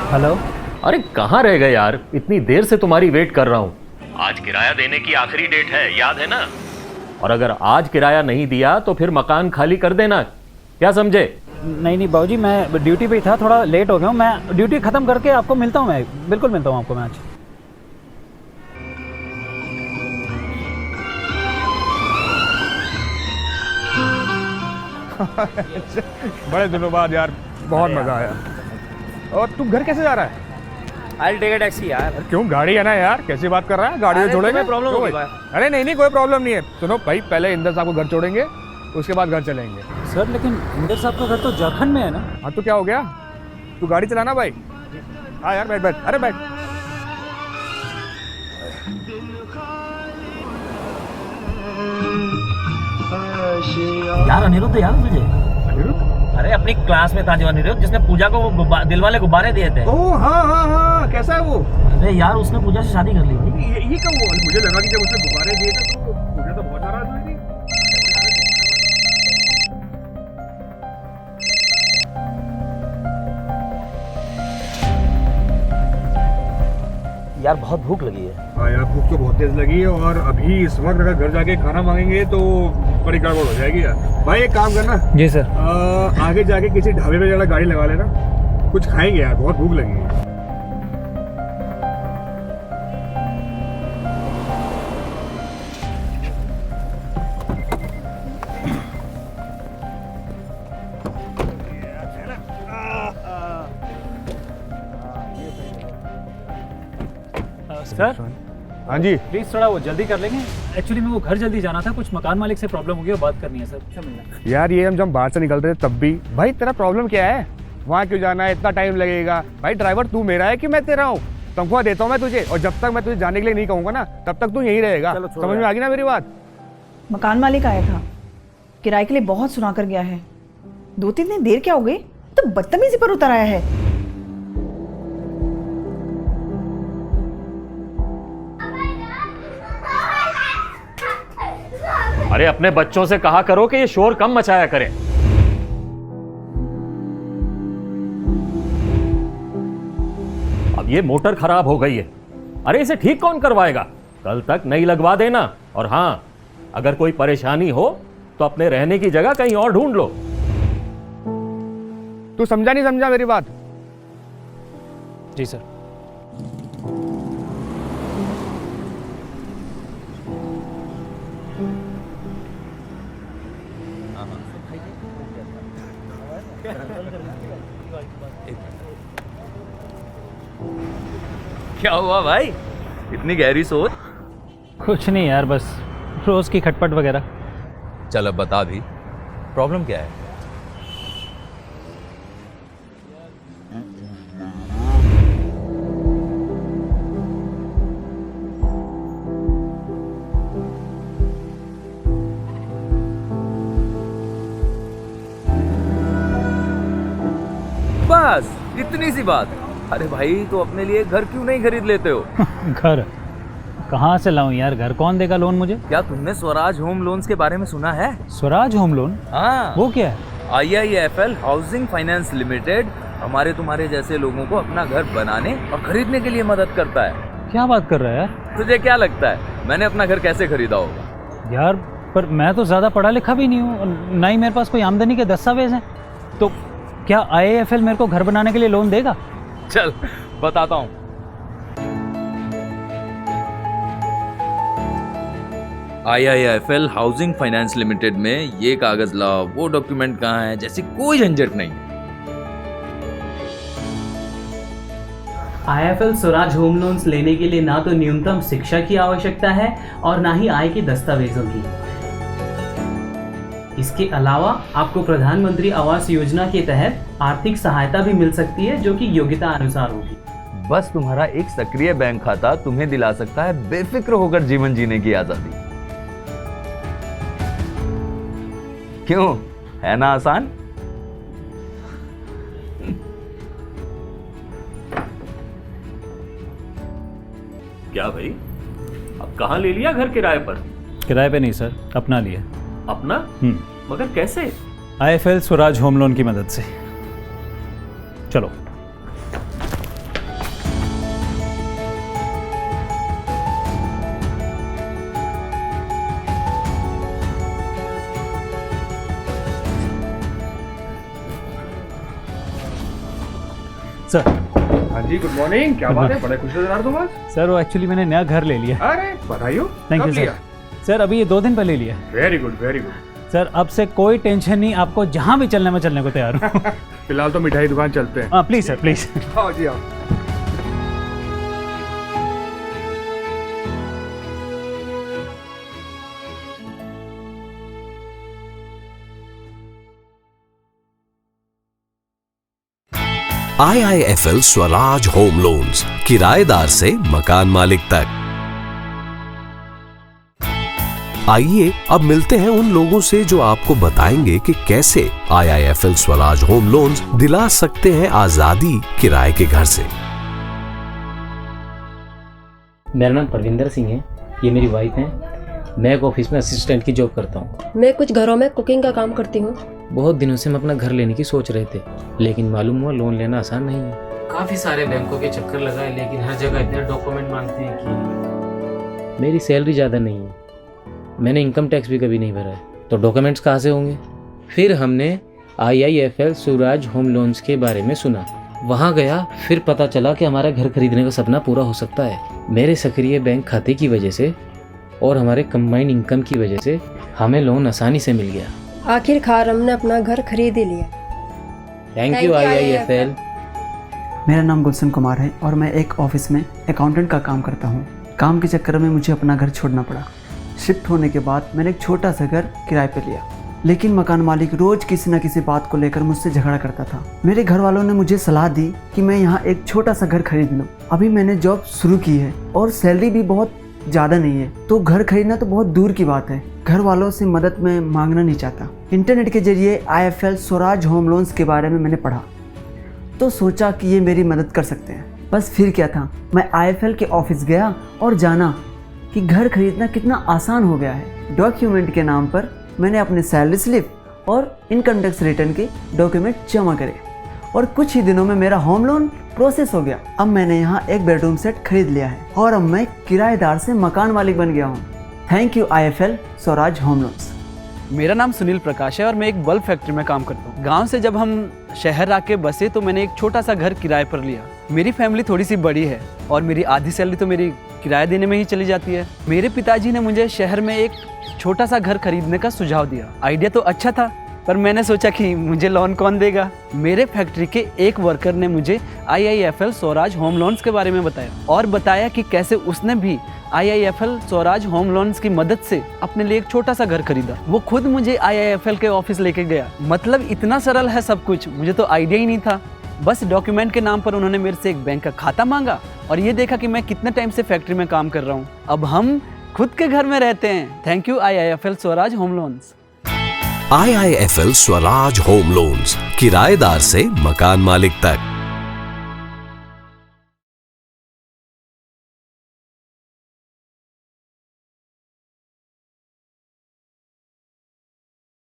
Hello. अरे कहाँ रह गए यार, इतनी देर से तुम्हारी वेट कर रहा हूँ। आज किराया देने की आखिरी डेट है, याद है ना? और अगर आज किराया नहीं दिया तो फिर मकान खाली कर देना, क्या समझे? नहीं नहीं बाबूजी, मैं ड्यूटी पे ही था, थोड़ा लेट हो गया हूँ। मैं ड्यूटी खत्म करके आपको मिलता हूँ, मैं बिल्कुल मिलता हूँ आपको मैं आज। बड़े दिनों बाद यार, बहुत मजा आया। और तू घर कैसे जा रहा है? I'll take a taxi यार। क्यों, गाड़ी है ना यार, कैसी बात कर रहा है? गाड़ी में छोड़ेंगे? प्रॉब्लम क्यों होगी भाई? भाई? अरे नहीं नहीं, कोई प्रॉब्लम नहीं है। सुनो भाई, पहले इंदर साहब को घर छोड़ेंगे, उसके बाद घर चलेंगे। सर लेकिन इंदर साहब का घर तो झारखंड में है ना? हाँ तो क्या हो गया, तू गाड़ी चलाना भाई। हाँ यार, बैठ बैठ, अरे बैठ। यार अनिरुद्ध याद तुझे? अरे अपनी क्लास में था जो अनिरुद्ध, जिसने पूजा को वो दिल वाले गुब्बारे दिए थे। ओह हाँ हाँ हाँ, कैसा है वो? अरे यार उसने पूजा से शादी कर ली थी। ये कब हुआ? मुझे लगा कि जब उसने गुब्बारे दिए थे तो मुझे तो बहुत नाराज हुई थी। यार बहुत भूख लगी है। हाँ यार, भूख तो बहुत तेज लगी है, और अभी इस वक्त अगर घर जाके खाना मांगेंगे तो बड़ी गड़बड़ हो जाएगी यार। भाई एक काम करना, जी सर। आगे जाके किसी ढाबे पे जरा गाड़ी लगा लेना, कुछ खाएंगे यार, बहुत भूख लगी है। सर हाँ जी। प्लीज़ थोड़ा वो जल्दी कर लेंगे, एक्चुअली मैं वो घर जल्दी जाना था, कुछ मकान मालिक से प्रॉब्लम हो गई, बात करनी है सर। यार ये हम जब बाहर से निकल रहे थे तब भी, भाई तेरा प्रॉब्लम क्या है? वहाँ क्यों जाना है, इतना टाइम लगेगा? भाई ड्राइवर तू मेरा है कि मैं तेरा हूँ? तनख्वाह देता हूँ मैं तुझे, और जब तक मैं तुझे जाने के लिए नहीं कहूँगा ना, तब तक तू यहीं रहेगा। समझ में आ गई ना मेरी बात? मकान मालिक आया था, किराए के लिए बहुत सुना कर गया है। 2-3 दिन देर क्या हो गई तो बदतमीजी पर उतर आया है। अरे अपने बच्चों से कहा करो कि ये शोर कम मचाया करें। अब ये मोटर खराब हो गई है, अरे इसे ठीक कौन करवाएगा? कल तक नई लगवा देना। और हाँ, अगर कोई परेशानी हो तो अपने रहने की जगह कहीं और ढूंढ लो। तू समझा नहीं समझा मेरी बात? जी सर। क्या हुआ भाई, इतनी गहरी सोच? कुछ नहीं यार, बस रोज की खटपट वगैरह। चल अब बता भी, प्रॉब्लम क्या है? बस इतनी सी बात? अरे भाई तो अपने लिए घर क्यों नहीं खरीद लेते हो? घर कहाँ से लाऊं यार, घर कौन देगा लोन मुझे? क्या तुमने स्वराज होम लोन्स के बारे में सुना है? Swaraj home loan? हाँ, वो क्या है? IIFL हाउसिंग फाइनेंस लिमिटेड हमारे तुम्हारे जैसे लोगों को अपना घर बनाने और खरीदने के लिए मदद करता है। क्या बात कर रहा है यार? तुझे क्या लगता है मैंने अपना घर कैसे खरीदा होगा? यार पर मैं तो ज़्यादा पढ़ा लिखा भी नहीं हूँ, ना ही मेरे पास कोई आमदनी के दस्तावेज हैं। तो क्या IIFL मेरे को घर बनाने के लिए लोन देगा? चल बताता हूँ। IIFL हाउसिंग फाइनेंस लिमिटेड में ये कागज लाओ, वो डॉक्यूमेंट कहाँ है, जैसी कोई झंझट नहीं। IIFL स्वराज होम लोन्स लेने के लिए ना तो न्यूनतम शिक्षा की आवश्यकता है और ना ही आय के दस्तावेजों की। इसके अलावा आपको प्रधानमंत्री आवास योजना के तहत आर्थिक सहायता भी मिल सकती है, जो कि योग्यता अनुसार होगी। बस तुम्हारा एक सक्रिय बैंक खाता तुम्हें दिला सकता है बेफिक्र होकर जीवन जीने की आजादी। क्यों, है ना आसान? क्या भाई, अब कहाँ ले लिया घर किराए पर? किराए पे नहीं सर, अपना लिया। अपना? मगर कैसे? IIFL स्वराज होम लोन की मदद से। चलो। सर हाँ जी, गुड मॉर्निंग। क्या बात है, बड़े खुश नजर आ रहे हो तुम आज। सर वो एक्चुअली मैंने नया घर ले लिया। अरे बधाई हो। थैंक यू कब सर। लिया? सर अभी ये 2 दिन पहले लिया। Very good very good. Sir अब से कोई टेंशन नहीं, आपको जहाँ भी चलने में चलने को तैयार हूँ। फिलहाल तो मिठाई दुकान चलते हैं। हाँ प्लीज़ सर प्लीज़। हाँ जी हाँ। IIFL स्वराज होम लोन्स, किराएदार से मकान मालिक तक। आइए अब मिलते हैं उन लोगों से जो आपको बताएंगे कि कैसे IIFL स्वराज होम लोन्स दिला सकते हैं आजादी किराए के घर से। मेरा नाम परविंदर सिंह है, ये मेरी वाइफ है। मैं एक ऑफिस में असिस्टेंट की जॉब करता हूँ। मैं कुछ घरों में कुकिंग का काम करती हूँ। बहुत दिनों से हम अपना घर लेने की सोच रहे थे, लेकिन मालूम हुआ लोन लेना आसान नहीं है। काफ़ी सारे बैंकों के चक्कर लगाए, लेकिन हर जगह इतने डॉक्यूमेंट मांगते हैं कि मेरी सैलरी ज़्यादा नहीं है, मैंने इनकम टैक्स भी कभी नहीं भरा है, तो डॉक्यूमेंट्स कहाँ से होंगे। फिर हमने IIFL स्वराज होम लोन्स के बारे में सुना, वहाँ गया, फिर पता चला कि हमारा घर खरीदने का सपना पूरा हो सकता है। मेरे सक्रिय बैंक खाते की वजह से और हमारे कंबाइंड इनकम की वजह से हमें लोन आसानी से मिल गया। आखिरकार हमने अपना घर खरीद ही लिया। Thank you IIFL। मेरा नाम गुलशन कुमार है और मैं एक ऑफिस में अकाउंटेंट का काम करता हूँ। काम के चक्कर में मुझे अपना घर छोड़ना पड़ा। शिफ्ट होने के बाद मैंने एक छोटा सा घर किराए पे लिया, लेकिन मकान मालिक रोज किसी न किसी बात को लेकर मुझसे झगड़ा करता था। मेरे घर वालों ने मुझे सलाह दी कि मैं यहाँ एक छोटा सा घर खरीद लूँ। अभी मैंने जॉब शुरू की है और सैलरी भी बहुत ज़्यादा नहीं है, तो घर खरीदना तो बहुत दूर की बात है। घर वालों से मदद मैं मांगना नहीं चाहता। इंटरनेट के जरिए IIFL स्वराज होम लोन्स के बारे में मैंने पढ़ा, तो सोचा कि ये मेरी मदद कर सकते हैं। बस फिर क्या था, मैं IIFL के ऑफिस गया और जाना कि घर खरीदना कितना आसान हो गया है। डॉक्यूमेंट के नाम पर मैंने अपने सैलरी स्लिप और इनकम टैक्स रिटर्न के डॉक्यूमेंट जमा करे और कुछ ही दिनों में मेरा होम लोन प्रोसेस हो गया। अब मैंने यहाँ एक बेडरूम सेट खरीद लिया है और अब मैं किराएदार से मकान मालिक बन गया हूँ। Thank you IIFL Swaraj home loans. मेरा नाम सुनील प्रकाश है और मैं एक बल्ब फैक्ट्री में काम करता हूँ। गांव से जब हम शहर आके बसे तो मैंने एक छोटा सा घर किराए पर लिया। मेरी फैमिली थोड़ी सी बड़ी है और मेरी आधी सैलरी तो मेरी किराया देने में ही चली जाती है। मेरे पिताजी ने मुझे शहर में एक छोटा सा घर खरीदने का सुझाव दिया। आइडिया तो अच्छा था, पर मैंने सोचा कि मुझे लोन कौन देगा। मेरे फैक्ट्री के एक वर्कर ने मुझे IIFL स्वराज होम लोन्स के बारे में बताया और बताया कि कैसे उसने भी IIFL स्वराज होम लोन्स की मदद से अपने लिए एक छोटा सा घर खरीदा। वो खुद मुझे IIFL के ऑफिस लेके गया। मतलब इतना सरल है सब कुछ, मुझे तो आइडिया ही नहीं था। बस डॉक्यूमेंट के नाम पर उन्होंने मेरे से एक बैंक का खाता मांगा और ये देखा कि मैं कितने टाइम से फैक्ट्री में काम कर रहा हूँ। अब हम खुद के घर में रहते हैं। Thank you IIFL Swaraj home loans. IIFL Swaraj home loans, किराएदार से मकान मालिक तक।